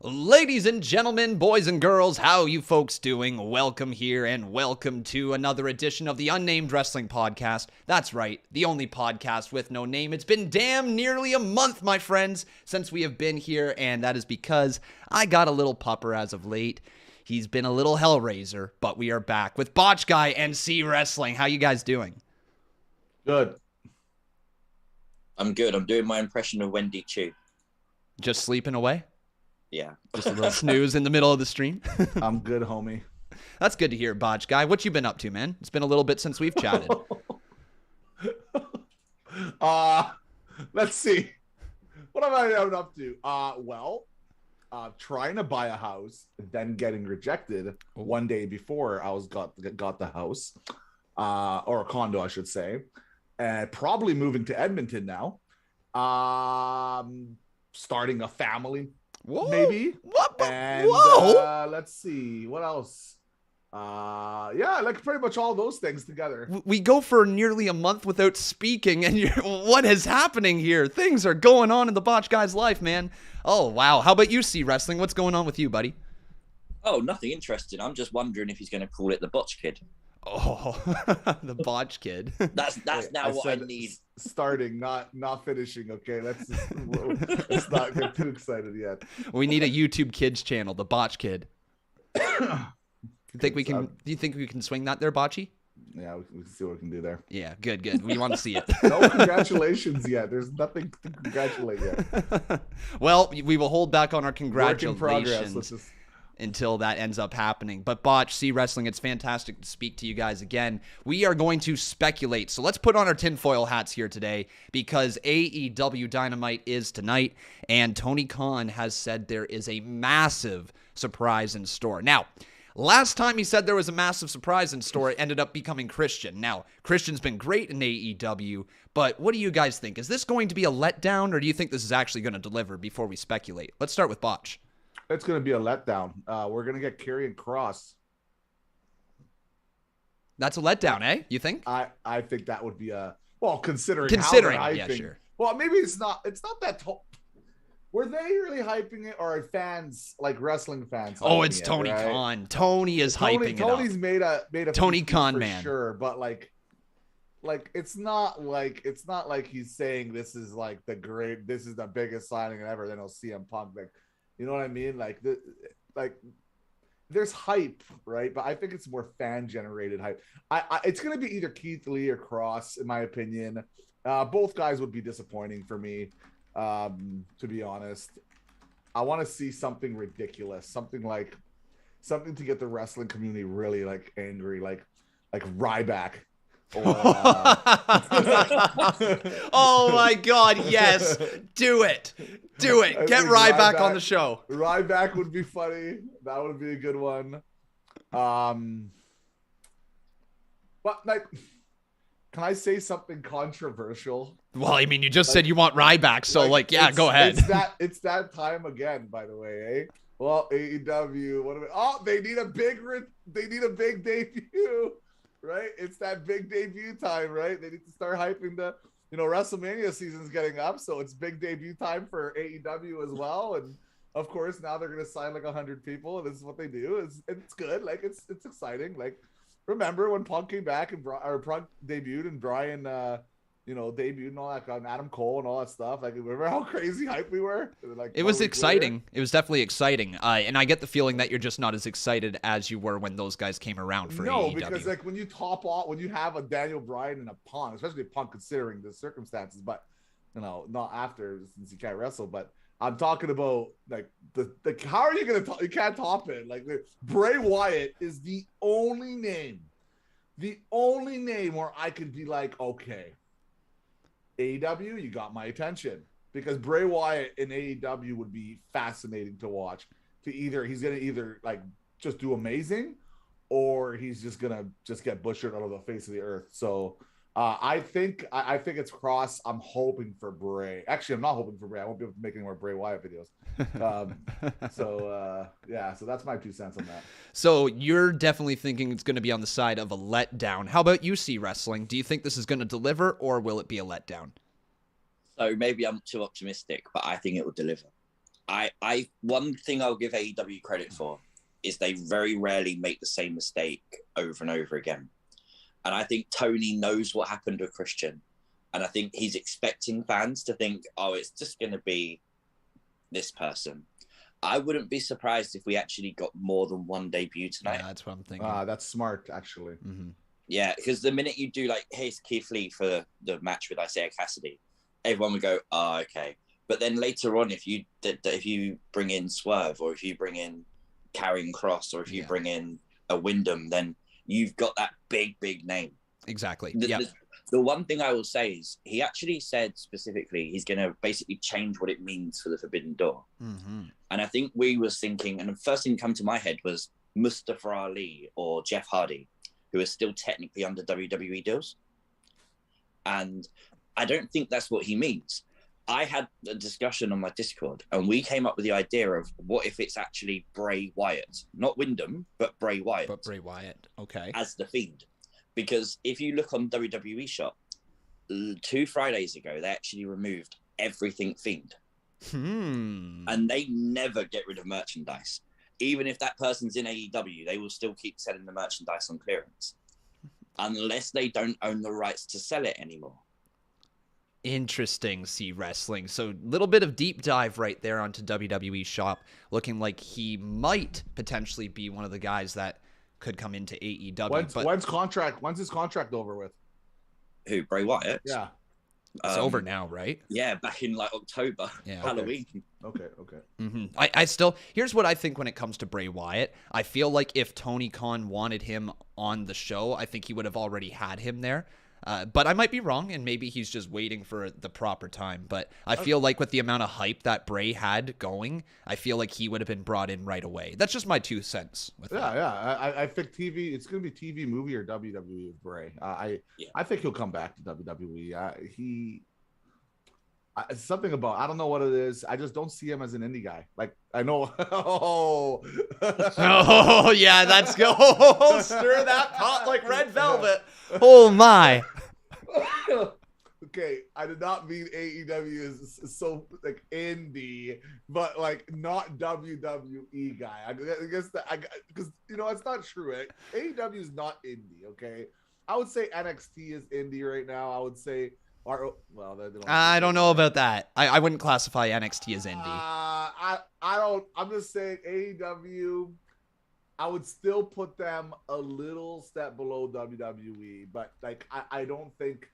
Ladies and gentlemen, boys and girls, how you folks doing? Welcome here and welcome to another edition of the UnNamed Wrestling Podcast. That's right, the only podcast with no name. It's been damn nearly a month, my friends, since we have been here, and that is because I got a little pupper as of late. He's been a little hellraiser, but we are back with Botch Guy and CWrestling. How you guys doing? Good. I'm good. I'm doing my impression of Wendy Chu. Just sleeping away? Yeah. Just a little snooze in the middle of the stream? I'm good, homie. That's good to hear, Botch Guy. What you been up to, man? It's been a little bit since we've chatted. Let's see. What have I been up to? Trying to buy a house, then getting rejected one day before I got the house, or a condo, I should say, and probably moving to Edmonton now. Starting a family. Whoa. Maybe. What? And Whoa. let's see what else. Yeah, like pretty much all those things together. We go for nearly a month without speaking, and what is happening here? Things are going on in the Botch Guy's life, man. Oh, wow. How about you, CWrestling? What's going on with you, buddy? Oh, nothing interesting. I'm just wondering if he's going to call it the Botch Kid. Oh, the Botch Kid. That's now what I need. Starting, not finishing. Okay, let's not get too excited yet. We need a YouTube Kids channel, the Botch Kid. Do you think we can swing that there, Botchy? Yeah, we can see what we can do there. Yeah, good. We want to see it. No congratulations yet. There's nothing to congratulate yet. Well, we will hold back on our Work in congratulations progress. Let's just... until that ends up happening. But Botch, CWrestling, it's fantastic to speak to you guys again. We are going to speculate. So let's put on our tinfoil hats here today because AEW Dynamite is tonight, and Tony Khan has said there is a massive surprise in store. Now, last time he said there was a massive surprise in store, it ended up becoming Christian. Now, Christian's been great in AEW, but what do you guys think? Is this going to be a letdown, or do you think this is actually going to deliver before we speculate? Let's start with Botch. It's going to be a letdown. We're going to get Karrion Kross. That's a letdown, eh? You think? I think that would be a... Well, considering yeah, sure. Well, maybe it's not that... Were they really hyping it, or are fans, like wrestling fans? Oh, it's Tony Khan. Tony is hyping it up. Tony's made a Tony Khan, for man. Sure, but like it's not like he's saying this is the biggest signing ever. Then he'll CM Punk, like, you know what I mean? Like there's hype, right? But I think it's more fan generated hype. It's gonna be either Keith Lee or Cross, in my opinion. Both guys would be disappointing for me. To be honest, I want to see something ridiculous, something to get the wrestling community really like angry, like Ryback. Or, oh my God! Yes, do it. Get Ryback on the show. Ryback would be funny. That would be a good one. But like, can I say something controversial? Well, I mean, you just said you want Ryback, so yeah, go ahead. It's that time again, by the way, eh? Well, AEW, they need a big debut, right? It's that big debut time, right? They need to start hyping WrestleMania season's getting up, so it's big debut time for AEW as well. And of course, now they're gonna sign like 100 people, and this is what they do. It's good, like it's exciting. Like, remember when Punk came back and Punk debuted and Brian debuted and all that, and Adam Cole and all that stuff. Like, remember how crazy hype we were? Like, it was exciting. It was definitely exciting. And I get the feeling that you're just not as excited as you were when those guys came around for AEW. No, because like when you have a Daniel Bryan and a Punk, especially Punk considering the circumstances, but not after, since he can't wrestle. But I'm talking about like the how are you gonna top? You can't top it. Like, Bray Wyatt is the only name where I could be like, okay, AEW, you got my attention, because Bray Wyatt in AEW would be fascinating to watch. He's gonna either like just do amazing, or he's just gonna get butchered out of the face of the earth. So I think it's Cross. I'm hoping for Bray. Actually, I'm not hoping for Bray. I won't be able to make any more Bray Wyatt videos. So that's my 2 cents on that. So you're definitely thinking it's going to be on the side of a letdown. How about you, CWrestling? Do you think this is going to deliver, or will it be a letdown? So maybe I'm too optimistic, but I think it will deliver. I one thing I'll give AEW credit for is they very rarely make the same mistake over and over again. And I think Tony knows what happened with Christian. And I think he's expecting fans to think, oh, it's just going to be this person. I wouldn't be surprised if we actually got more than one debut tonight. Yeah, that's what I'm thinking. That's smart, actually. Mm-hmm. Yeah, because the minute you do like, here's Keith Lee for the match with Isaiah Cassidy, everyone would go, oh, okay. But then later on, if you bring in Swerve, or if you bring in Karrion Kross, or if you bring in a Wyndham, then you've got that big name. Exactly. The one thing I will say is he actually said specifically he's going to basically change what it means for the Forbidden Door. Mm-hmm. And I think we was thinking, and the first thing that came to my head was Mustafa Ali or Jeff Hardy, who are still technically under WWE deals. And I don't think that's what he means. I had a discussion on my Discord, and we came up with the idea of what if it's actually Bray Wyatt, not Wyndham, but Bray Wyatt. But Bray Wyatt, okay. As the Fiend. Because if you look on WWE Shop, 2 Fridays ago, they actually removed everything Fiend. And they never get rid of merchandise. Even if that person's in AEW, they will still keep selling the merchandise on clearance. Unless they don't own the rights to sell it anymore. Interesting, CWrestling. So little bit of deep dive right there onto WWE Shop, looking like he might potentially be one of the guys that could come into AEW. When's his contract over with? Who, Bray Wyatt? Yeah. It's over now, right? Yeah, back in like October, Halloween. Okay. Mm-hmm. I still, here's what I think when it comes to Bray Wyatt. I feel like if Tony Khan wanted him on the show, I think he would have already had him there. But I might be wrong, and maybe he's just waiting for the proper time. But I feel like with the amount of hype that Bray had going, I feel like he would have been brought in right away. That's just my 2 cents. With that. I think TV. It's going to be TV, movie, or WWE with Bray. I think he'll come back to WWE. Something about, I don't know what it is. I just don't see him as an indie guy. Like, I know. Oh yeah, that's go. Stir that pot like red velvet. Oh my. Okay, I did not mean AEW is so like indie, but like not WWE guy. I guess that because it's not true. AEW is not indie. Okay, I would say NXT is indie right now. I would say. I don't know about that. I wouldn't classify NXT as indie. I don't. I'm just saying AEW. I would still put them a little step below WWE, but like I don't think.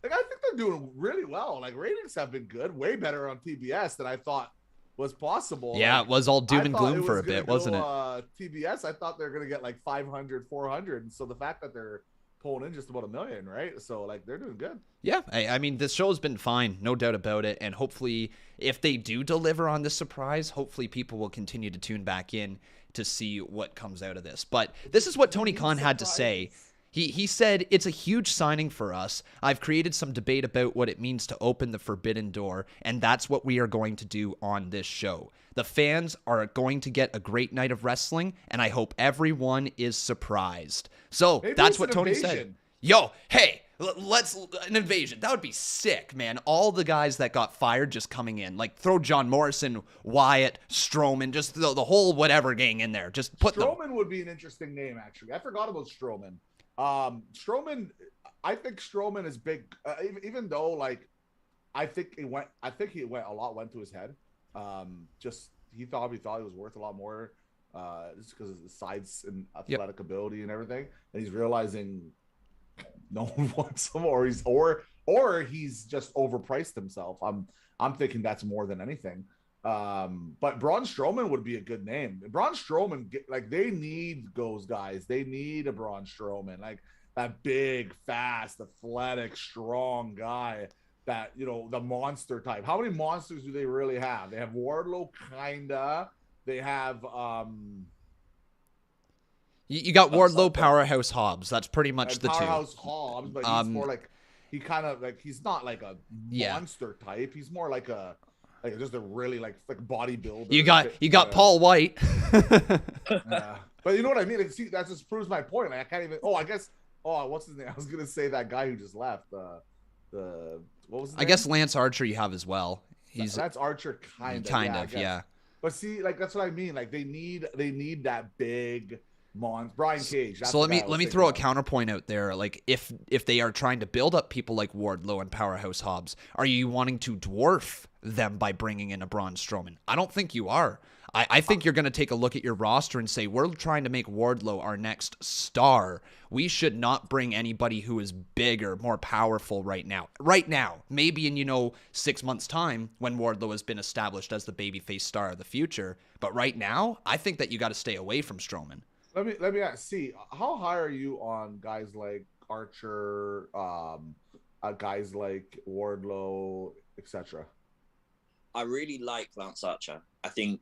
Like I think they're doing really well. Like ratings have been good, way better on TBS than I thought was possible. Yeah, like, it was all doom and gloom for a bit, wasn't it? TBS, I thought they were gonna get like 500, 400, and so the fact that they're pulling in just about 1 million, right? So like they're doing good. Yeah, I mean this show's been fine, no doubt about it. And hopefully, if they do deliver on this surprise, hopefully people will continue to tune back in to see what comes out of this. But this is what Tony Khan had to say. He said, "It's a huge signing for us. I've created some debate about what it means to open the forbidden door, and that's what we are going to do on this show. The fans are going to get a great night of wrestling, and I hope everyone is surprised." So maybe that's what Tony said. Yo, hey, let's an invasion. That would be sick, man. All the guys that got fired just coming in. Like throw John Morrison, Wyatt, Strowman, just the whole whatever gang in there. Just put Strowman would be an interesting name, actually. I forgot about Strowman. Strowman, I think Strowman is big, even though like I think he went a lot went to his head. Just he thought he was worth a lot more, just because of the size and athletic ability and everything. And he's realizing no one wants him, or he's just overpriced himself. I'm thinking that's more than anything. But Braun Strowman would be a good name. Braun Strowman, like they need those guys. They need a Braun Strowman, like that big, fast, athletic, strong guy. That the monster type. How many monsters do they really have? They have Wardlow, kinda. They have You got Wardlow, Powerhouse Hobbs. That's pretty much the Powerhouse Hobbs, but he's more like he's not like a monster type. He's more like just a really like bodybuilder. You got Paul White. But you know what I mean? See, that just proves my point. Like, I can't even. What's his name? I was gonna say that guy who just left. What was his name? I guess Lance Archer you have as well. That's Archer kind of. Yeah. But see, like that's what I mean. Like they need that big Brian Cage. So let me throw a counterpoint out there. Like if they are trying to build up people like Wardlow and Powerhouse Hobbs, are you wanting to dwarf them by bringing in a Braun Strowman? I don't think you are. I think you're going to take a look at your roster and say, we're trying to make Wardlow our next star. We should not bring anybody who is bigger, more powerful right now. Right now, maybe in 6 months' time when Wardlow has been established as the babyface star of the future. But right now, I think that you got to stay away from Strowman. Let me see. How high are you on guys like Archer, guys like Wardlow, etc.? I really like Lance Archer. I think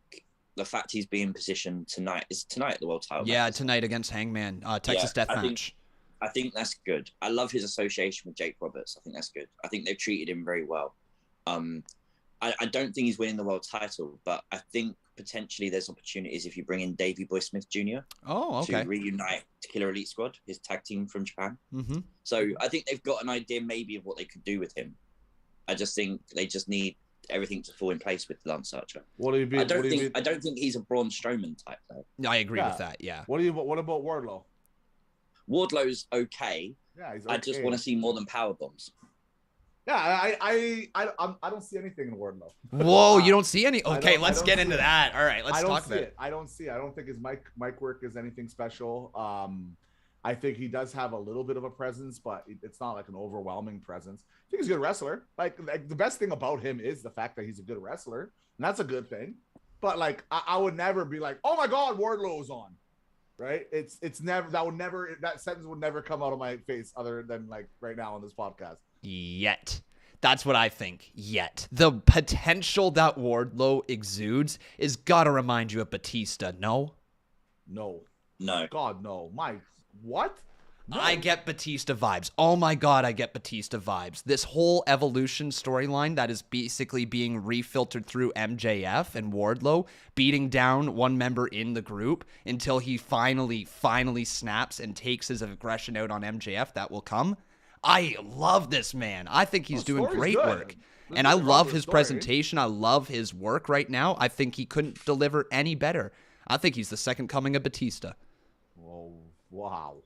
the fact he's being positioned tonight at the world title. Yeah, tonight against Hangman, Texas Death Match. I think that's good. I love his association with Jake Roberts. I think that's good. I think they've treated him very well. I don't think he's winning the world title, but I think potentially there's opportunities if you bring in Davey Boy Smith Jr. To reunite Killer Elite Squad, his tag team from Japan. Mm-hmm. So I think they've got an idea maybe of what they could do with him. I just think they just need everything to fall in place with Lance Archer. What do you mean? I don't think he's a Braun Strowman type though. I agree with that. Yeah. What about Wardlow? Wardlow's okay. Yeah, he's okay. I just want to see more than power bombs. Yeah, I don't see anything in Wardlow. Whoa, you don't see any? Okay, let's get into that. All right, let's talk about it. I don't think his mic work is anything special. I think he does have a little bit of a presence, but it's not like an overwhelming presence. I think he's a good wrestler. Like the best thing about him is the fact that he's a good wrestler, and that's a good thing. But like, I would never be like, oh my God, Wardlow's on, right? It's never that sentence would never come out of my face other than like right now on this podcast. Yet. That's what I think. Yet. The potential that Wardlow exudes is gotta remind you of Batista, no? No. God, no. What? No. I get Batista vibes. Oh my God, I get Batista vibes. This whole Evolution storyline that is basically being refiltered through MJF and Wardlow beating down one member in the group until he finally snaps and takes his aggression out on MJF. That will come. I love this man. I think he's doing great work. And I love his presentation. I love his work right now. I think he couldn't deliver any better. I think he's the second coming of Batista. Whoa. Wow.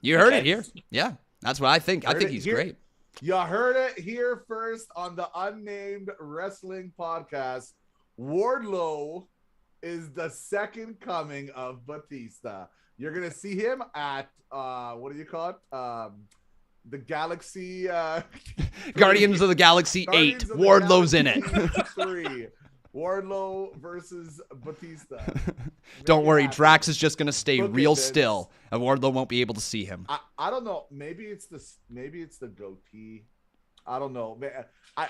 You heard it here. Yeah, that's what I think. I think he's great. You heard it here first on the UnNamed Wrestling Podcast. Wardlow is the second coming of Batista. You're going to see him at, what do you call it? The Galaxy. Guardians of the Galaxy 8. Wardlow's in it. 3. Wardlow versus Batista. Don't worry, Drax is just going to stay real still, and Wardlow won't be able to see him. I don't know. Maybe it's the goatee. I don't know.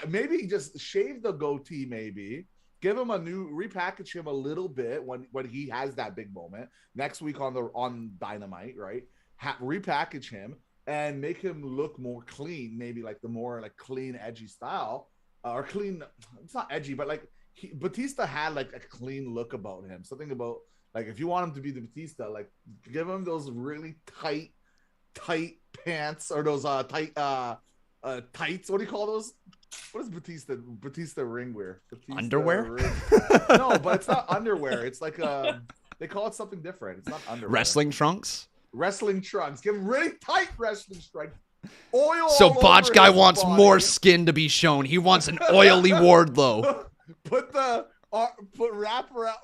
Maybe just shave the goatee, maybe. Give him repackage him a little bit when he has that big moment next week on Dynamite, right? Repackage him and make him look more clean, maybe like the more like clean, edgy style, or clean. It's not edgy, but like Batista had like a clean look about him. Something about like if you want him to be the Batista, like give him those really tight pants or those tights. What do you call those? What is Batista ring wear? Underwear? No, but it's not underwear. It's like they call it something different. It's not underwear. Wrestling trunks? Wrestling trunks. Give him really tight wrestling trunks. Oil. So Botch Guy wants more skin to be shown. He wants an oily Wardlow.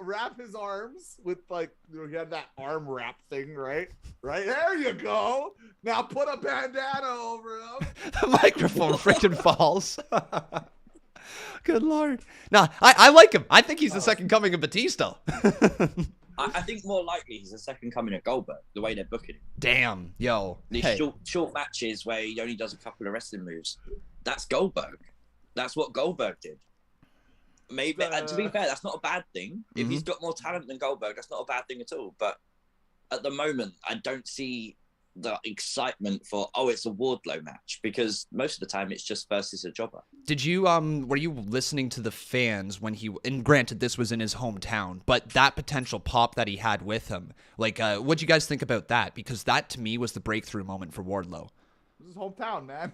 Wrap his arms with like he had that arm wrap thing, right there you go. Now put a bandana over him. The microphone freaking falls. Good Lord. No, I like him. I think he's the second coming of Batista. I think more likely he's the second coming of Goldberg, the way they're booking him. Damn, yo. These short matches where he only does a couple of wrestling moves. That's Goldberg. That's what Goldberg did. Maybe to be fair, that's not a bad thing. If he's got more talent than Goldberg, that's not a bad thing at all. But at the moment, I don't see the excitement for it's a Wardlow match, because most of the time it's just versus a jobber. Did you were you listening to the fans when and granted this was in his hometown, but that potential pop that he had with him, like what'd you guys think about that? Because that to me was the breakthrough moment for Wardlow. is his hometown, man.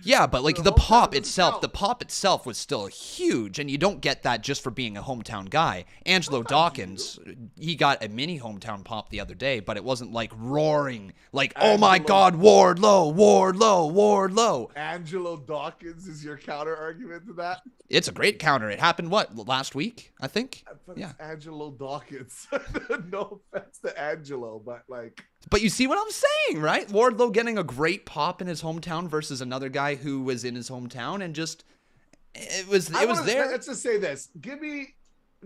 Yeah, but like The the hometown pop doesn't itself, count. the pop itself was still huge, and you don't get that just for being a hometown guy. Angelo Dawkins, he got a mini hometown pop the other day, but it wasn't like roaring, like, oh my Angelo- God, Wardlow, Wardlow, Wardlow. Angelo Dawkins is your counter argument to that? It's a great counter. It happened, what, last week, I think? But Yeah. it's Angelo Dawkins. No offense to Angelo, but like, But you see what I'm saying, right? Wardlow getting a great pop in his hometown versus another guy who was in his hometown, and just it was there. Let's just say this: give me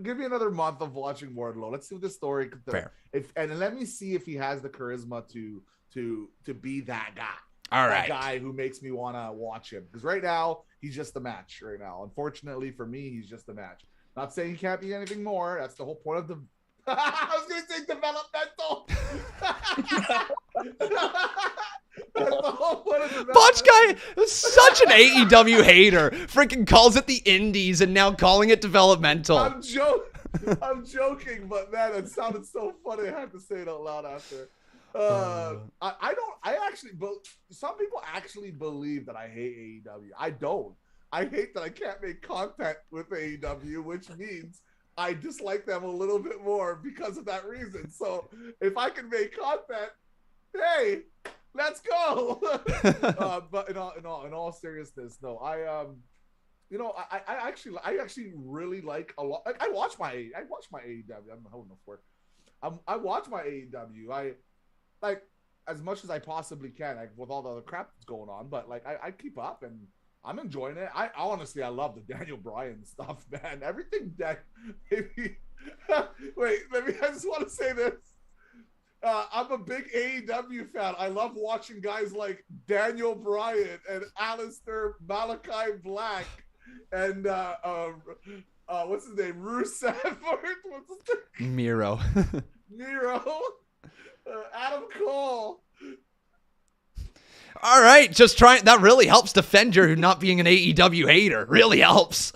another month of watching Wardlow. Let's see what the story. Fair. And let me see if he has the charisma to be that guy. All That right. guy who makes me want to watch him. Because right now he's just a match. Right now, unfortunately for me, he's just a match. Not saying he can't be anything more. That's the whole point of the. I was gonna say developmental. That's the whole point of Botch Guy developmental. is such an AEW hater. Freaking calls it the Indies and now calling it developmental. I'm joking, but man, it sounded so funny. I had to say it out loud after. Some people actually believe that I hate AEW. I don't. I hate that I can't make content with AEW, which means I dislike them a little bit more because of that reason. So if I can make content, hey, let's go. But in all seriousness, no, I actually really like a lot. I watch my AEW. I'm holding a fork. I watch my AEW. I like as much as I possibly can, like with all the other crap that's going on. But like I keep up and I'm enjoying it. I honestly love the Daniel Bryan stuff, man. Everything that maybe. Wait, I just want to say this. I'm a big AEW fan. I love watching guys like Daniel Bryan and Aleister Malachi Black and what's his name? Rusev. What's his name? Miro. Miro. Adam Cole. All right, just trying. That really helps defend your not being an AEW hater. Really helps.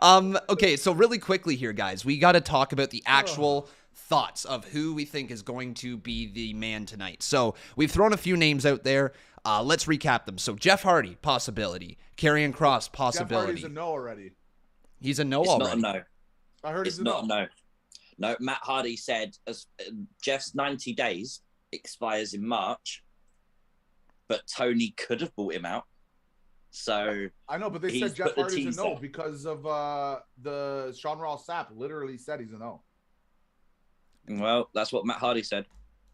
Okay, so really quickly here, guys, we got to talk about the actual thoughts of who we think is going to be the man tonight. So we've thrown a few names out there. Let's recap them. So Jeff Hardy, possibility. Karrion Kross, possibility. Jeff Hardy's a no already. He's a no It's already. not a no. I heard It's he's a not no. a no. No, Matt Hardy said Jeff's 90 days expires in March, but Tony could have bought him out. So I know, but they he's said Jeff put the Hardy's a no teaser. because of the Sean Ross Sapp literally said he's a no. Well, that's what Matt Hardy said.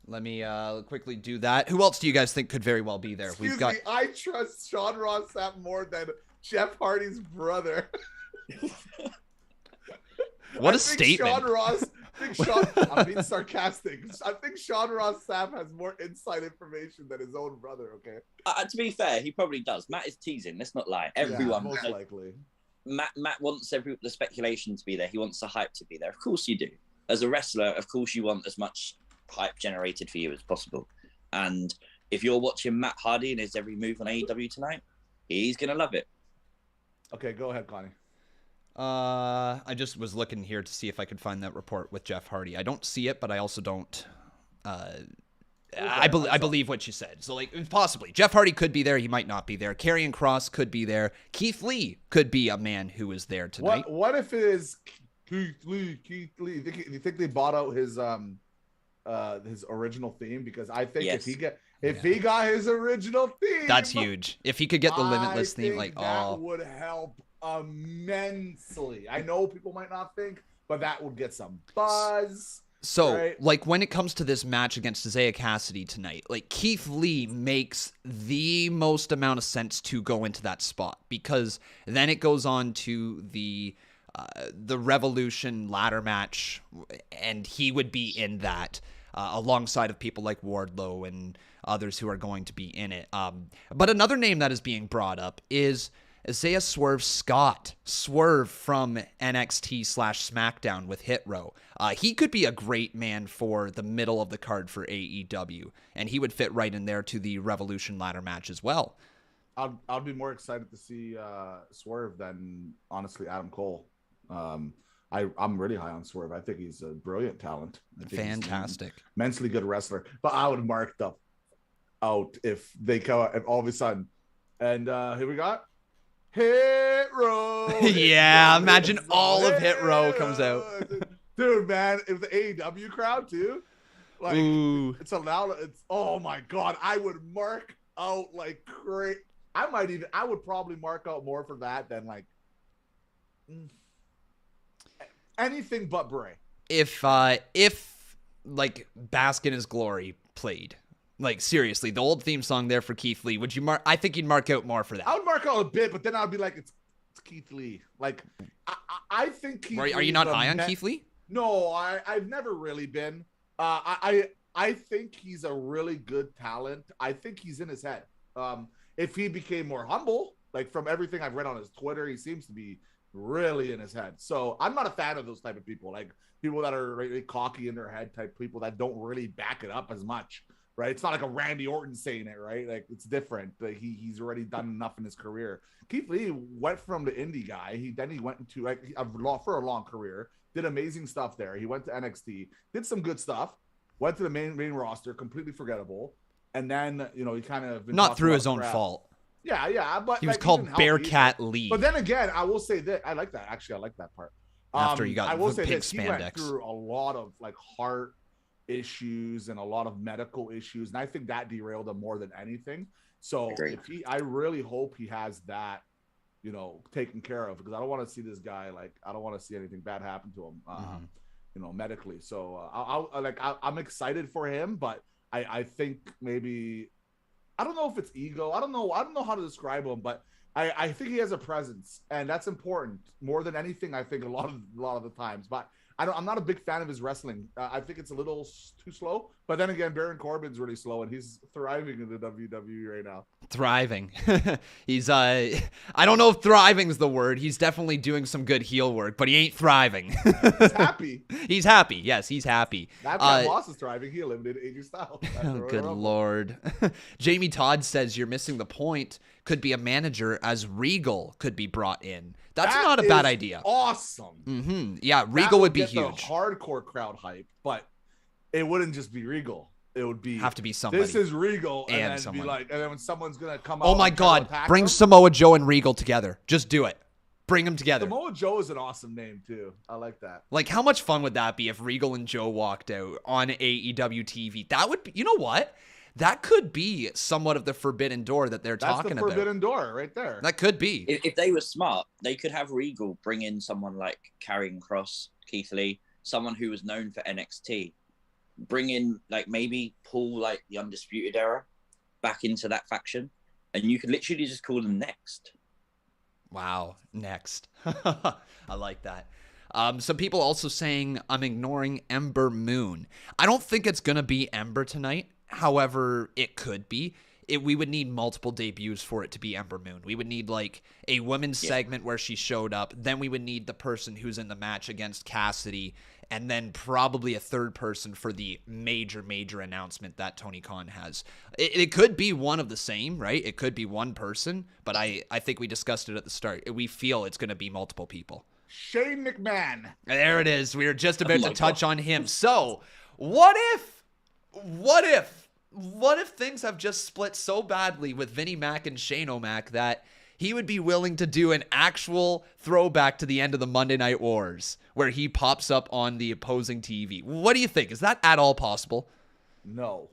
Let me quickly do that. Who else do you guys think could very well be there? Excuse me, I trust Sean Ross Sapp more than Jeff Hardy's brother. What I a think statement. I'm being sarcastic. I think Sean Ross Sapp has more inside information than his own brother, okay? To be fair, he probably does. Matt is teasing. Let's not lie. Everyone, most likely. Matt wants the speculation to be there. He wants the hype to be there. Of course you do. As a wrestler, of course you want as much hype generated for you as possible. And if you're watching Matt Hardy and his every move on AEW tonight, he's going to love it. Okay, go ahead, Connie. I just was looking here to see if I could find that report with Jeff Hardy. I don't see it, but I also don't. I believe what you said. So, like, possibly Jeff Hardy could be there. He might not be there. Karrion Kross could be there. Keith Lee could be a man who is there tonight. What if it is Keith Lee? Do you think they bought out his original theme? Because I think Yes. if he got his original theme, That's huge. If he could get the Limitless theme, think like, that would help immensely. I know people might not think, but that would get some buzz. So, right? like, when it comes to this match against Isaiah Cassidy tonight, like, Keith Lee makes the most amount of sense to go into that spot, because then it goes on to the Revolution ladder match, and he would be in that alongside of people like Wardlow and others who are going to be in it. But another name that is being brought up is Isaiah Swerve Scott. Swerve from NXT/SmackDown with Hit Row. He could be a great man for the middle of the card for AEW, and he would fit right in there to the Revolution ladder match as well. I'd be more excited to see Swerve than honestly Adam Cole. I'm really high on Swerve. I think he's a brilliant talent. I think he's Fantastic. immensely good wrestler. But I would mark the out if they come out, if all of a sudden. And here we got Hit Row. Yeah, imagine all of Hit Row comes out. Dude, man, if the AEW crowd too, like Ooh. it's allowed. It's oh my god, I would mark out like crazy. I would probably mark out more for that than like anything but Bray. If like Bask in His Glory played, like seriously, the old theme song there for Keith Lee, would you mark? I think you'd mark out more for that. I would mark out a bit, but then I'd be like, it's Keith Lee. Like I think Keith Lee. Are you not high on Keith Lee? No, I've never really been. I think he's a really good talent. I think he's in his head. If he became more humble, like from everything I've read on his Twitter, he seems to be really in his head. So I'm not a fan of those type of people, like people that are really cocky in their head type people that don't really back it up as much, right? It's not like a Randy Orton saying it, right? Like it's different. Like he's already done enough in his career. Keith Lee went from the indie guy. He went into like for a long career, did amazing stuff there. He went to NXT, did some good stuff, went to the main roster, completely forgettable. And then, he kind of... Not through his own fault. Yeah, but... He was called Bearcat Lee. But then again, I will say that... I like that. Actually, I like that part. After you got I will the say pink this. He spandex. went through a lot of, like, heart issues and a lot of medical issues. And I think that derailed him more than anything. So, I really hope he has that, taken care of. Because I don't want to see this guy, like... I don't want to see anything bad happen to him, medically. So, I'm excited for him, but... I think maybe I don't know if it's ego. I don't know how to describe him, but I think he has a presence, and that's important more than anything. I think a lot of the times, but I'm not a big fan of his wrestling. I think it's a little too slow. But then again, Baron Corbin's really slow, and he's thriving in the WWE right now. Thriving. He's I don't know if thriving is the word. He's definitely doing some good heel work, but he ain't thriving. He's happy. He's happy. Yes, he's happy. That Moss is thriving. He eliminated AJ Styles. Oh, good lord. Jamie Todd says you're missing the point. Could be a manager, as Regal could be brought in. That's not a bad idea. Awesome. Mm-hmm. Yeah, Regal would be huge. The hardcore crowd hype, but it wouldn't just be Regal. It would have to be somebody. This is Regal, and then someone. be like, and then when someone's gonna come out. Oh my God! Bring Samoa Joe and Regal together. Just do it. Bring them together. Samoa Joe is an awesome name too. I like that. Like, how much fun would that be if Regal and Joe walked out on AEW TV? That would be. You know what? That could be somewhat of the forbidden door that they're talking about. That's the forbidden door right there. That could be. If they were smart, they could have Regal bring in someone like Karrion Kross, Keith Lee, someone who was known for NXT. Bring in, like, maybe pull, like, the Undisputed Era back into that faction. And you could literally just call them Next. Wow. Next. I like that. Some people also saying I'm ignoring Ember Moon. I don't think it's going to be Ember tonight. However, it could be. We would need multiple debuts for it to be Ember Moon. We would need like a women's segment where she showed up. Then we would need the person who's in the match against Cassidy. And then probably a third person for the major announcement that Tony Khan has. It could be one of the same, right? It could be one person. But I think we discussed it at the start. We feel it's going to be multiple people. Shane McMahon. There it is. We were just about to touch on him. So what if things have just split so badly with Vinnie Mac and Shane O'Mac that he would be willing to do an actual throwback to the end of the Monday Night Wars where he pops up on the opposing TV? What do you think? Is that at all possible? No.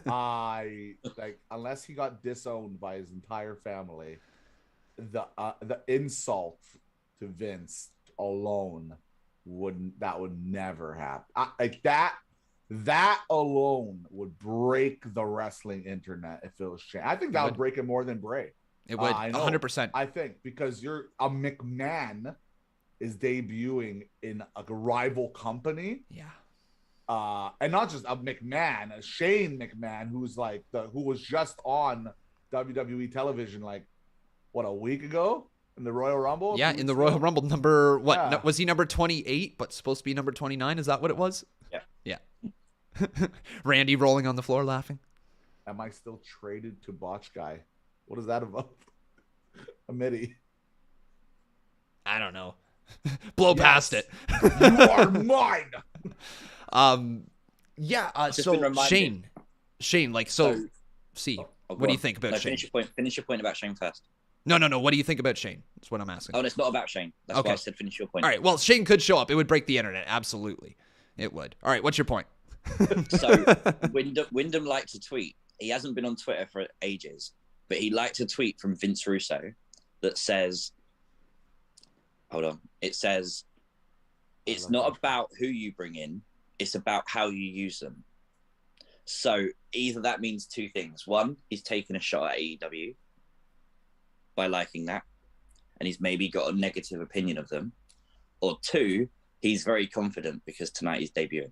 Unless he got disowned by his entire family, the insult to Vince alone would never happen. That alone would break the wrestling internet if it was Shane. I think that would break it more than Bray. It would, 100%. I think, because a McMahon is debuting in a rival company. Yeah. And not just a McMahon, a Shane McMahon, who was just on WWE television a week ago in the Royal Rumble? Yeah, in the Royal Rumble. Number, what? Yeah. Was he number 28, but supposed to be number 29? Is that what it was? Yeah. Yeah. Randy rolling on the floor laughing. Am I still traded to Botch Guy? What is that about? A midi. I don't know. Blow past it. You are mine. Yeah. So Shane Shane, like, what do you think about Shane? Finish your point about Shane first. No. What do you think about Shane? That's what I'm asking. Oh, and it's not about Shane. That's why I said finish your point. All right. Well, Shane could show up. It would break the internet. Absolutely. It would. All right. What's your point? So Wyndham liked to tweet. He hasn't been on Twitter for ages, but he liked a tweet from Vince Russo that says, hold on. It says, it's not about who you bring in. It's about how you use them. So either that means two things. One, he's taken a shot at AEW by liking that, and he's maybe got a negative opinion of them. Or two, he's very confident because tonight he's debuting.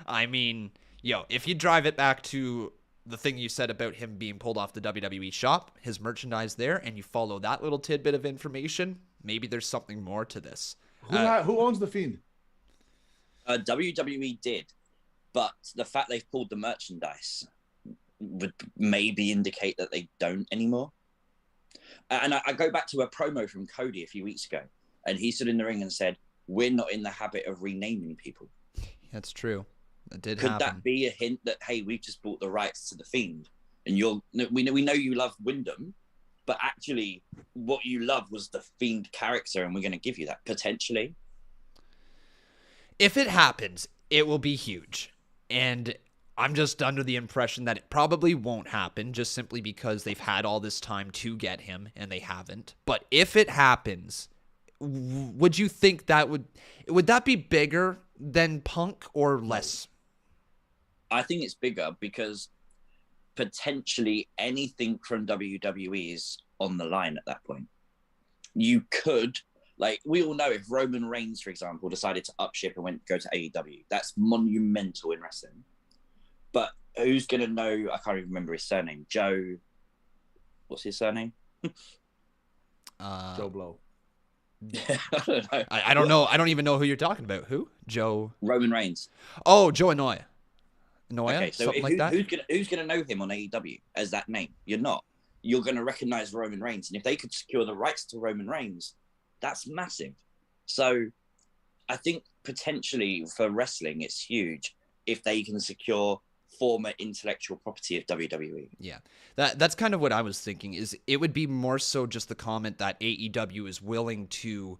I mean, if you drive it back to the thing you said about him being pulled off the WWE shop, his merchandise there, and you follow that little tidbit of information, maybe there's something more to this. Who owns The Fiend? WWE did, but the fact they've pulled the merchandise would maybe indicate that they don't anymore. And I go back to a promo from Cody a few weeks ago, and he stood in the ring and said, "We're not in the habit of renaming people." That's true. That did Could happen. that be a hint that, hey, we've just bought the rights to The Fiend, and we know you love Wyndham, but actually what you love was the Fiend character, and we're going to give you that potentially? If it happens, it will be huge. And I'm just under the impression that it probably won't happen just simply because they've had all this time to get him and they haven't. But if it happens, would you think that would that be bigger than Punk or less? I think it's bigger because potentially anything from WWE is on the line at that point. You could, like, we all know if Roman Reigns, for example, decided to upship and go to AEW, that's monumental in wrestling. But who's going to know? I can't even remember his surname. Joe, what's his surname? Joe Blow. I don't know. I don't know. I don't even know who you're talking about. Who? Joe? Roman Reigns. Oh, Joe Anoa'i. Okay, so something like that? Who's gonna know him on AEW as that name? You're not. You're gonna recognize Roman Reigns, and if they could secure the rights to Roman Reigns, that's massive. So, I think potentially for wrestling, it's huge if they can secure former intellectual property of WWE. Yeah, that's kind of what I was thinking. Is it would be more so just the comment that AEW is willing to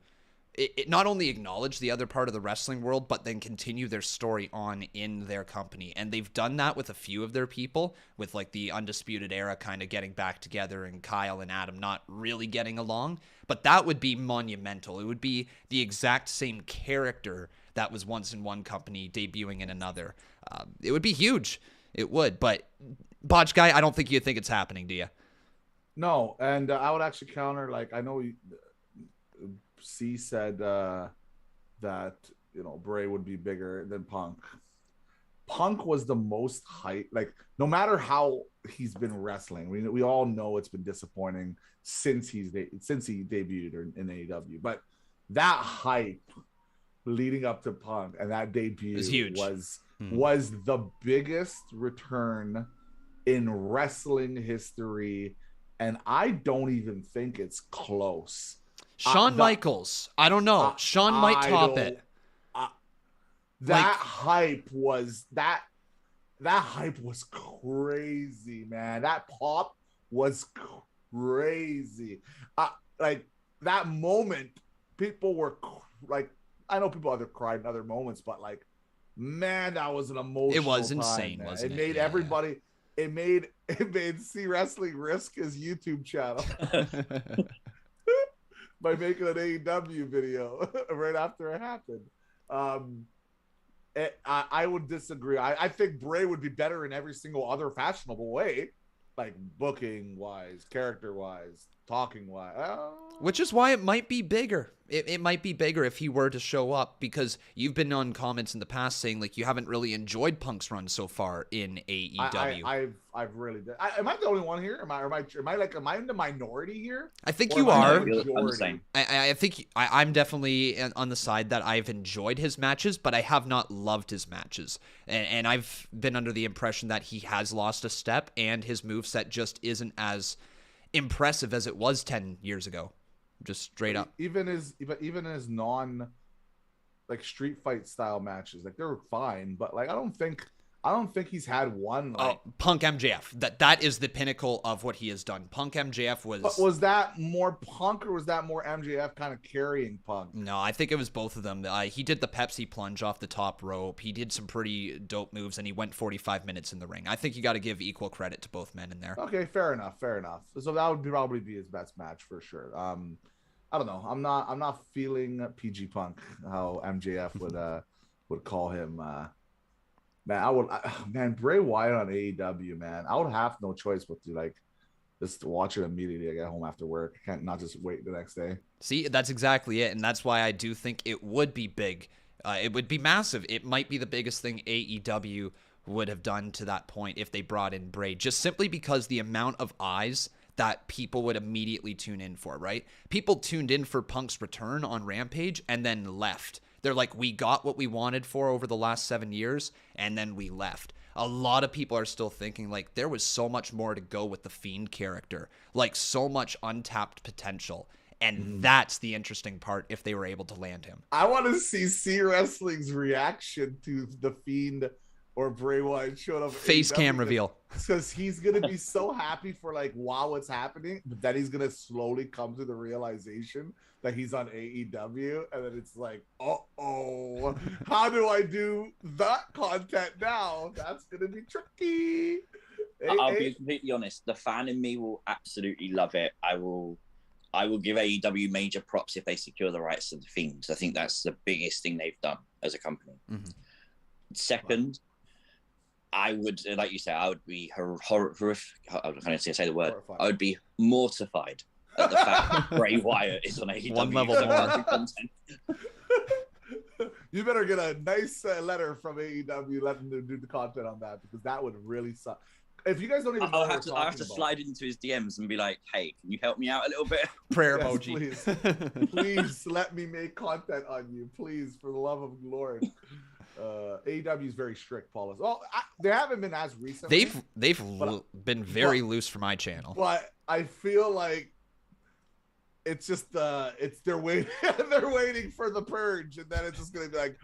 it not only acknowledge the other part of the wrestling world, but then continue their story on in their company. And they've done that with a few of their people, with like the Undisputed Era kind of getting back together and Kyle and Adam not really getting along. But that would be monumental. It would be the exact same character that was once in one company debuting in another. It would be huge. It would. But Botch Guy, I don't think you think it's happening, do you? No, and I would actually counter, like, I know C said that, Bray would be bigger than Punk. Punk was the most hype. Like, no matter how he's been wrestling, we all know it's been disappointing since he debuted in AEW. But that hype leading up to Punk and that debut was huge. Was the biggest return in wrestling history, and I don't even think it's close. Shawn Michaels. I don't know. Shawn might top it. That hype was crazy, man. That pop was crazy. Like that moment, people were like, I know people other cried in other moments, but like, man, that was an emotional. It was time, insane, man. wasn't it? It made everybody. It made CWrestling risk his YouTube channel. By making an AEW video right after it happened. I would disagree. I think Bray would be better in every single other fashionable way, like booking wise, character wise, talking wise. Which is why it might be bigger. It might be bigger if he were to show up, because you've been on comments in the past saying like you haven't really enjoyed Punk's run so far in AEW. I've really did. Am I the only one here? Am I in the minority here? I think you are. I'm the same. I think I'm definitely on the side that I've enjoyed his matches, but I have not loved his matches. And I've been under the impression that he has lost a step and his moveset just isn't as impressive as it was 10 years ago. Just straight up. Even his non like street fight style matches, like they were fine, but like I don't think I don't think he's had one. Like, Punk MJF. That is the pinnacle of what he has done. Punk MJF was. But was that more Punk or was that more MJF kind of carrying Punk? No, I think it was both of them. He did the Pepsi plunge off the top rope. He did some pretty dope moves, and he went 45 minutes in the ring. I think you got to give equal credit to both men in there. Okay, fair enough. So that would probably be his best match for sure. I don't know. I'm not feeling PG Punk how MJF would call him. Man, Bray Wyatt on AEW, man. I would have no choice but to just watch it immediately. I get home after work. I can't not just wait the next day. See, that's exactly it, and that's why I do think it would be big. It would be massive. It might be the biggest thing AEW would have done to that point if they brought in Bray, just simply because the amount of eyes that people would immediately tune in for, right? People tuned in for Punk's return on Rampage and then left. They're like, we got what we wanted for over the last 7 years, and then we left. A lot of people are still thinking, like, there was so much more to go with the Fiend character. Like, so much untapped potential. And that's the interesting part if they were able to land him. I want to see CWrestling's reaction to the Fiend or Bray Wyatt showing up. Face cam reveal. Because he's going to be so happy for, like, wow, what's happening? But then he's going to slowly come to the realization that he's on AEW, and then it's like, uh-oh, how do I do that content now? That's gonna be tricky. I'll be completely honest. The fan in me will absolutely love it. I will give AEW major props if they secure the rights to the Fiends. I think that's the biggest thing they've done as a company. Second, I would, like you said, I would be horrific. I can't say the word. Horrified. I would be mortified at the fact that Bray Wyatt is on AEW. One level more. Content. You better get a nice letter from AEW letting them do the content on that, because that would really suck. If you guys don't even know I'll have to slide into his DMs and be like, hey, can you help me out a little bit? Prayer emoji. Please let me make content on you. Please, for the love of the Lord. AEW is very strict policy. Well, they haven't been as recently. They've been very loose for my channel. But I feel like it's just they're waiting they're waiting for the purge, and then it's just gonna be like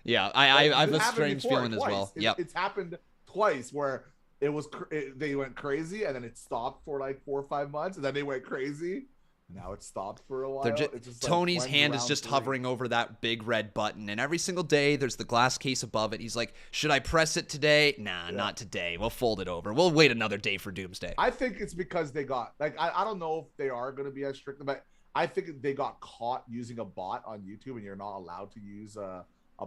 yeah. I have a strange feeling as well. It's happened twice where they went crazy and then it stopped for like 4 or 5 months, and then they went crazy. Now it's stopped for a while. It's just Tony's hand is just hovering over that big red button, and every single day there's the glass case above it. He's like, should I press it today? Nah, not today. We'll fold it over. We'll wait another day for Doomsday. I think it's because they got, like, I don't know if they are going to be as strict, but I think they got caught using a bot on YouTube, and you're not allowed to use a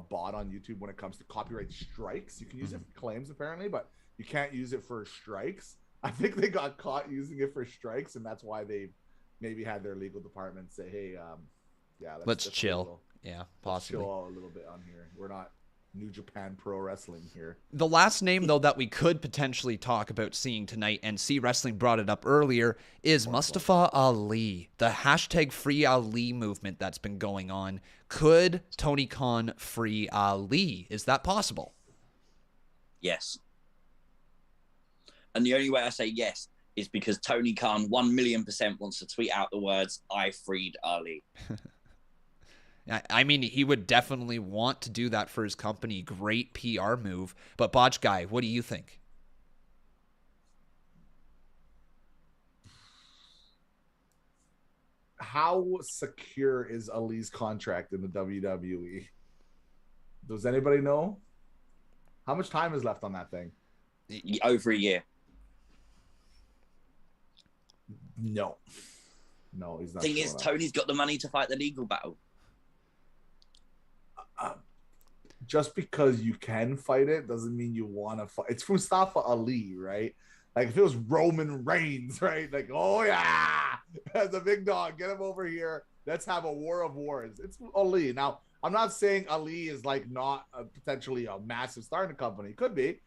bot on YouTube when it comes to copyright strikes. You can use it for claims, apparently, but you can't use it for strikes. I think they got caught using it for strikes, and that's why they maybe had their legal department say, hey, let's chill. Yeah, possibly. Let's chill a little bit on here. We're not New Japan Pro Wrestling here. The last name, though, that we could potentially talk about seeing tonight, and CWrestling brought it up earlier, is Mustafa Ali. The hashtag Free Ali movement that's been going on. Could Tony Khan free Ali? Is that possible? Yes. And the only way I say yes is because Tony Khan 1,000,000% wants to tweet out the words, I freed Ali. I mean, he would definitely want to do that for his company. Great PR move. But Botch Guy, what do you think? How secure is Ali's contract in the WWE? Does anybody know? How much time is left on that thing? Over a year. No, he's not. Thing is, Tony's got the money to fight the legal battle. Just because you can fight it doesn't mean you want to fight. It's Mustafa Ali, right? Like if it was Roman Reigns, right? Like, oh yeah, as a big dog, get him over here. Let's have a war of wars. It's Ali. Now, I'm not saying Ali is like not potentially a massive star in the company. Could be.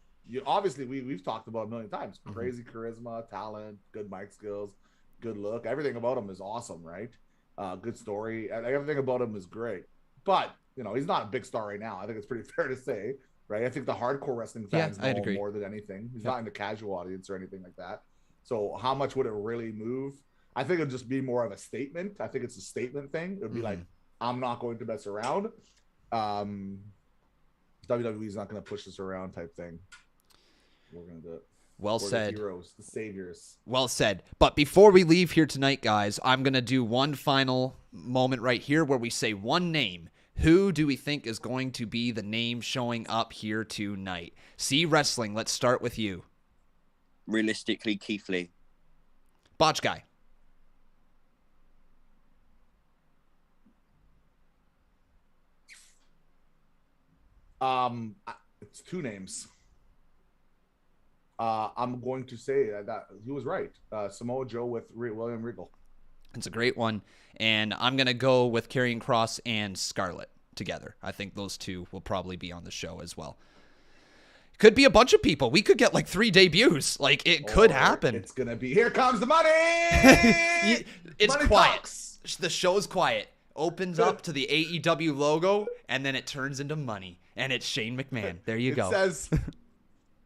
Obviously, we've talked about it a million times. Crazy charisma, talent, good mic skills, good look. Everything about him is awesome, right? Good story. Everything about him is great. But, he's not a big star right now. I think it's pretty fair to say, right? I think the hardcore wrestling fans know him more than anything. He's not in the casual audience or anything like that. So how much would it really move? I think it'd just be more of a statement. I think it's a statement thing. It would be like, I'm not going to mess around. WWE's not going to push this around type thing. We're going to do it. Well We're said. The heroes, the saviors. Well said. But before we leave here tonight, guys, I'm going to do one final moment right here where we say one name. Who do we think is going to be the name showing up here tonight? CWrestling, let's start with you. Realistically, Keith Lee. Botch Guy. It's two names. I'm going to say that he was right. Samoa Joe with William Regal. It's a great one. And I'm going to go with Karrion Kross and Scarlett together. I think those two will probably be on the show as well. Could be a bunch of people. We could get like 3 debuts. Like, it could happen. It's going to be, here comes the money! It's money quiet. talks. The show's quiet. Opens up to the AEW logo, and then it turns into money. And it's Shane McMahon. There you go. It says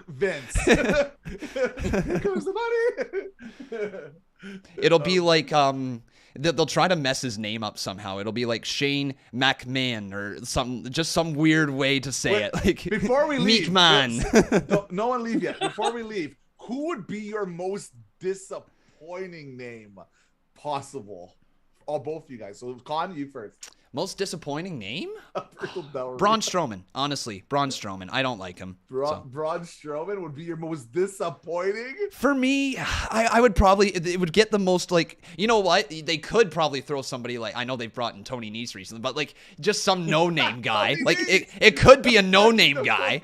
Vince. Here comes the money! It'll be like, they'll try to mess his name up somehow. It'll be like Shane McMahon or some weird way to say it. Like, before we leave, McMahon. no one leave yet. Before we leave, who would be your most disappointing name possible? Oh, both you guys. So, Con, you first. Most disappointing name? Braun Braun Strowman. Honestly, Braun Strowman. I don't like him. Braun Strowman would be your most disappointing? For me, I would probably, it would get the most, like, you know what? They could probably throw somebody like, I know they've brought in Tony Nese recently, but like just some no-name guy. Like it could be a no-name guy.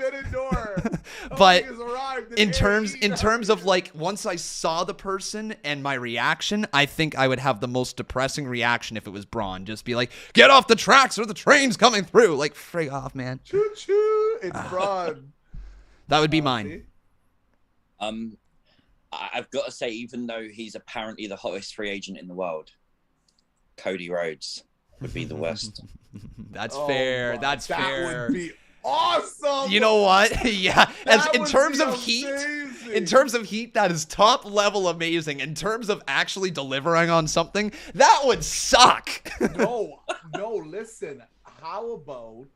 But in terms of like, once I saw the person and my reaction, I think I would have the most depressing reaction if it was Braun. Just be like, get off the tracks or the train's coming through. Like, frig off, man. Choo choo. It's Braun. That would be mine. I've got to say, even though he's apparently the hottest free agent in the world, Cody Rhodes would be the worst. That's fair. That's fair. That would be awesome. You know what? Yeah. In terms of amazing. heat, that is top level amazing. In terms of actually delivering on something, that would suck. No, listen. How about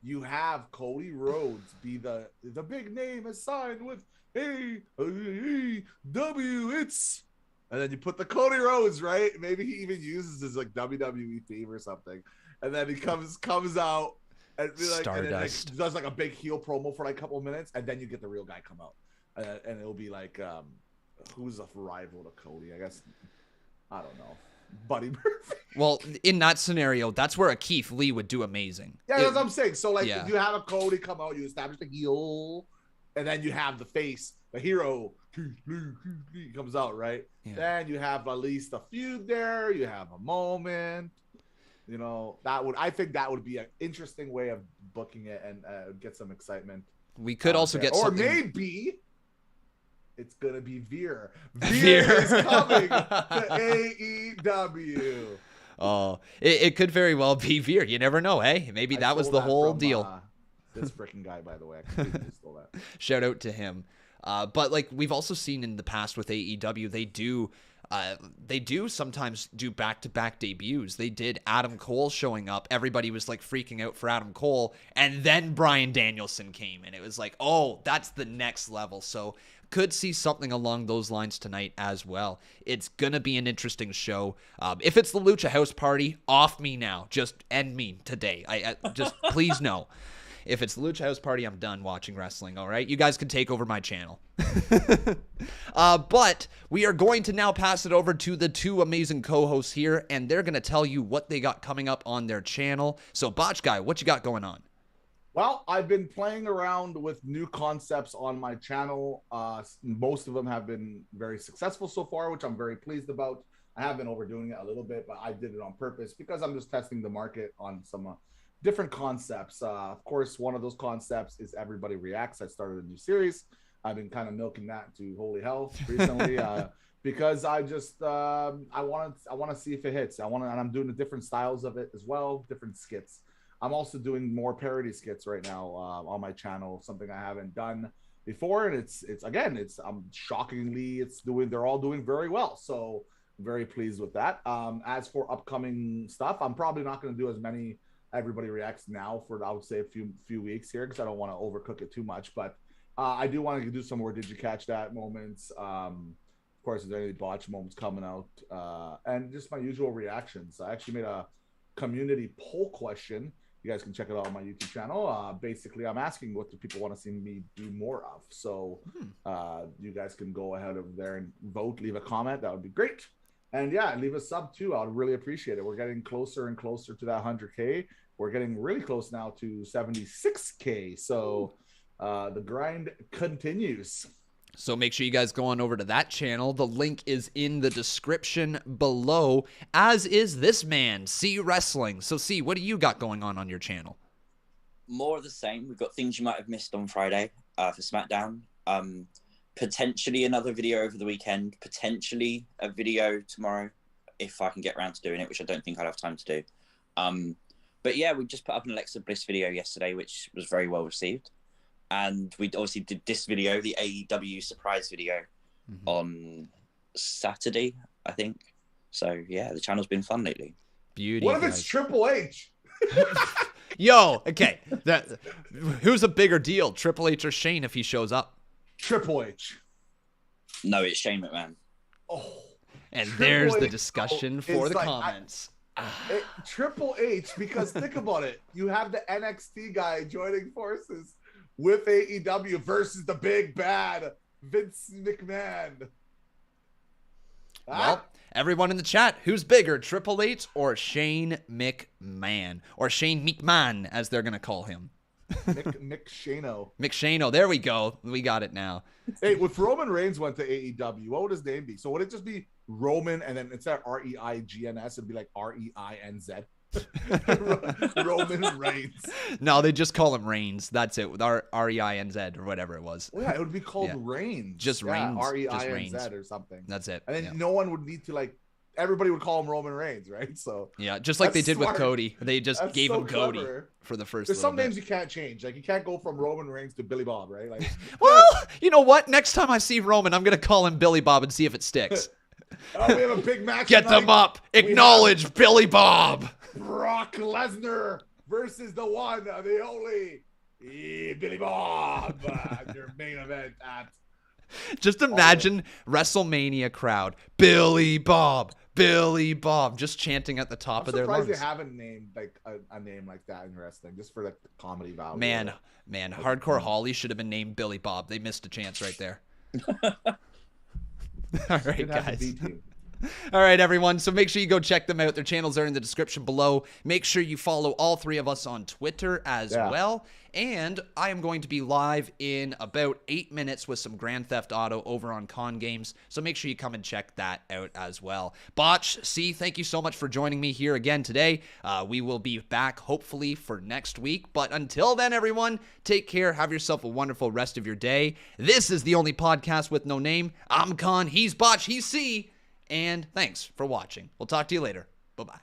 you have Cody Rhodes be the big name assigned with AEW? It's, and then you put the Cody Rhodes, right? Maybe he even uses his like WWE theme or something, and then he comes out. And be like, Stardust. And then, like, does like a big heel promo for like a couple of minutes, and then you get the real guy come out, and it'll be like, who's a rival to Cody? I guess, I don't know, Buddy Murphy. Well, in that scenario, that's where a Keith Lee would do amazing. Yeah, that's what I'm saying. So like, yeah. you have a Cody come out, you establish the heel, and then you have the face, the hero, Keith Lee comes out, right? Yeah. Then you have at least a feud there. You have a moment. You know, I think that would be an interesting way of booking it and get some excitement. We could also get or something. Maybe it's going to be Veer. Veer is coming to AEW. Oh, it could very well be Veer. You never know, hey? Maybe that was the whole deal. This freaking guy, by the way. I completely stole that. Shout out to him. But like we've also seen in the past with AEW, they do sometimes do back-to-back debuts. They did Adam Cole showing up. Everybody was like freaking out for Adam Cole. And then Bryan Danielson came. And it was like, oh, that's the next level. So could see something along those lines tonight as well. It's going to be an interesting show. If it's the Lucha House Party, off me now. Just end me today. I just please no. If it's the Lucha House Party, I'm done watching wrestling, all right? You guys can take over my channel. But we are going to now pass it over to the two amazing co-hosts here, and they're going to tell you what they got coming up on their channel. So, Botch Guy, what you got going on? Well, I've been playing around with new concepts on my channel. Most of them have been very successful so far, which I'm very pleased about. I have been overdoing it a little bit, but I did it on purpose because I'm just testing the market on some different concepts. Of course, one of those concepts is Everybody Reacts. I started a new series. I've been kind of milking that to holy hell recently because I just I want to see if it hits. And I'm doing the different styles of it as well, different skits. I'm also doing more parody skits right now on my channel, something I haven't done before, and it's shockingly they're all doing very well. So I'm very pleased with that. As for upcoming stuff, I'm probably not going to do as many everybody reacts now for, I would say, a few weeks here, because I don't want to overcook it too much. But I do want to do some more Did You Catch That moments. Of course, is there any botch moments coming out? And just my usual reactions. I actually made a community poll question. You guys can check it out on my YouTube channel. Basically, I'm asking what do people want to see me do more of. So you guys can go ahead over there and vote, leave a comment. That would be great. And yeah, leave a sub too. I would really appreciate it. We're getting closer and closer to that 100K. We're getting really close now to 76K. So the grind continues. So make sure you guys go on over to that channel. The link is in the description below, as is this man, CWrestling. So C, what do you got going on your channel? More of the same. We've got things you might have missed on Friday for SmackDown. Potentially another video over the weekend. Potentially a video tomorrow, if I can get around to doing it, which I don't think I'll have time to do. But yeah, we just put up an Alexa Bliss video yesterday, which was very well received. And we obviously did this video, the AEW surprise video, on Saturday, I think. So, yeah, the channel's been fun lately. Beauty. What if it's Triple H? Yo, okay. Who's a bigger deal, Triple H or Shane, if he shows up? Triple H. No, it's Shane McMahon. Oh. And there's the discussion for the comments. Triple H, because think about it. You have the NXT guy joining forces with AEW versus the big bad Vince McMahon. Well, everyone in the chat, who's bigger, Triple H or Shane McMahon? Or Shane McMahon, as they're going to call him. McShano. McShano. There we go. We got it now. Hey, if Roman Reigns went to AEW, what would his name be? So would it just be Roman, and then instead of REIGNS, it'd be like REINZ? Roman Reigns. No, they just call him Reigns. That's it, with REINZ or whatever it was. Well, yeah, it would be called Reigns. Just Reigns. REINZ or something. That's it. And then no one would need to everybody would call him Roman Reigns, right? So yeah, just like they did with Cody. They just gave him Cody for the first. There's some names you can't change. Like you can't go from Roman Reigns to Billy Bob, right? Like, well, you know what? Next time I see Roman, I'm gonna call him Billy Bob and see if it sticks. We have a big match. Get them up. Acknowledge Billy Bob. Brock Lesnar versus the one, the only Billy Bob. Your main event at. Just imagine WrestleMania crowd. Billy Bob. Billy Bob. Just chanting at the top of their lungs. I'm surprised they haven't named a name like that in wrestling, just for the comedy value. Man, Hardcore Holly should have been named Billy Bob. They missed a chance right there. All right, guys. All right, everyone. So make sure you go check them out. Their channels are in the description below. Make sure you follow all three of us on Twitter as well. And I am going to be live in about 8 minutes with some Grand Theft Auto over on Con Games. So make sure you come and check that out as well. Botch, C, thank you so much for joining me here again today. We will be back hopefully for next week. But until then, everyone, take care. Have yourself a wonderful rest of your day. This is the only podcast with no name. I'm Con. He's Botch. He's C. And thanks for watching. We'll talk to you later. Bye-bye.